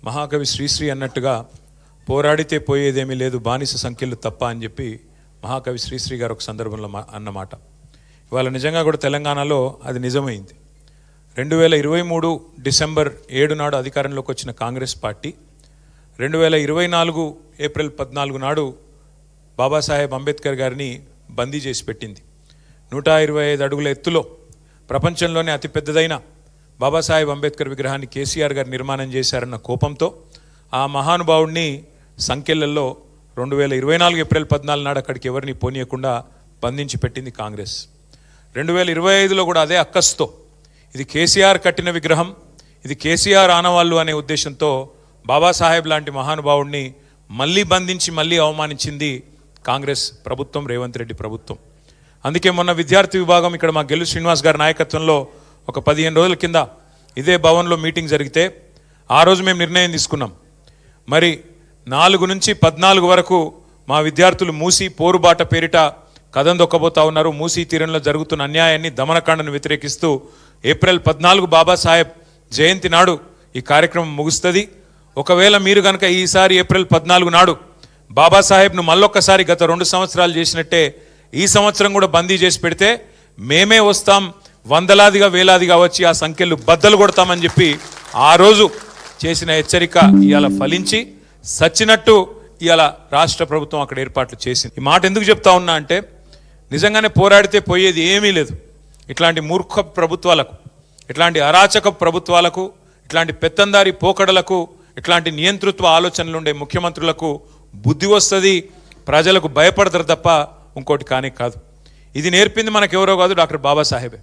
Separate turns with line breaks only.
మహాకవి శ్రీశ్రీ అన్నట్టుగా పోరాడితే పోయేదేమీ లేదు బానిస సంఖ్యలు తప్ప అని చెప్పి మహాకవి శ్రీశ్రీ గారు ఒక సందర్భంలో అన్నమాట. ఇవాళ నిజంగా కూడా తెలంగాణలో అది నిజమైంది. 2023 డిసెంబర్ 7 నాడు అధికారంలోకి వచ్చిన కాంగ్రెస్ పార్టీ 2024 ఏప్రిల్ 14 నాడు బాబాసాహెబ్ అంబేద్కర్ గారిని బందీ చేసి పెట్టింది. 125 అడుగుల ఎత్తులో ప్రపంచంలోనే అతిపెద్దదైన బాబాసాహెబ్ అంబేద్కర్ విగ్రహాన్ని కేసీఆర్ గారు నిర్మాణం చేశారన్న కోపంతో ఆ మహానుభావుడిని సంఖ్యలలో 2024 ఏప్రిల్ 14 నాడు అక్కడికి ఎవరిని పోనీయకుండా బంధించి పెట్టింది కాంగ్రెస్. 2025లో కూడా అదే అక్కస్తో ఇది కేసీఆర్ కట్టిన విగ్రహం, ఇది కేసీఆర్ ఆనవాళ్ళు అనే ఉద్దేశంతో బాబాసాహెబ్ లాంటి మహానుభావుడిని మళ్ళీ బంధించి మళ్ళీ అవమానించింది కాంగ్రెస్ ప్రభుత్వం, రేవంత్ రెడ్డి ప్రభుత్వం. అందుకే మొన్న విద్యార్థి విభాగం ఇక్కడ మా గెల్లు శ్రీనివాస్ గారి నాయకత్వంలో ఒక 15 రోజుల కింద ఇదే భవన్లో మీటింగ్ జరిగితే ఆ రోజు మేము నిర్ణయం తీసుకున్నాం. మరి 4 నుంచి 14 వరకు మా విద్యార్థులు మూసి పోరుబాట పేరిట కథం దొక్కబోతా ఉన్నారు. మూసీ తీరంలో జరుగుతున్న అన్యాయాన్ని, దమనకాండను వ్యతిరేకిస్తూ ఏప్రిల్ 14 బాబాసాహెబ్ జయంతి నాడు ఈ కార్యక్రమం ముగుస్తుంది. ఒకవేళ మీరు కనుక ఈసారి ఏప్రిల్ 14 నాడు బాబాసాహెబ్ను మళ్ళొక్కసారి గత 2 సంవత్సరాలు చేసినట్టే ఈ సంవత్సరం కూడా బందీ చేసి పెడితే మేమే వస్తాం, వందలాదిగా వేలాదిగా వచ్చి ఆ సంఖ్యలు బద్దలు కొడతామని చెప్పి ఆ రోజు చేసిన హెచ్చరిక ఇవాళ ఫలించి సచ్చినట్టు ఇవాళ రాష్ట్ర ప్రభుత్వం అక్కడ ఏర్పాట్లు చేసింది. ఈ మాట ఎందుకు చెప్తా ఉన్నా అంటే నిజంగానే పోరాడితే పోయేది ఏమీ లేదు. ఇట్లాంటి మూర్ఖ ప్రభుత్వాలకు, ఇట్లాంటి అరాచక ప్రభుత్వాలకు, ఇట్లాంటి పెత్తందారి పోకడలకు, ఇట్లాంటి నియంతృత్వ ఆలోచనలు ఉండే ముఖ్యమంత్రులకు బుద్ధి వస్తుంది, ప్రజలకు భయపడతారు తప్ప ఇంకోటి కానే కాదు. ఇది నేర్పింది మనకెవరో కాదు, డాక్టర్ బాబాసాహెబే.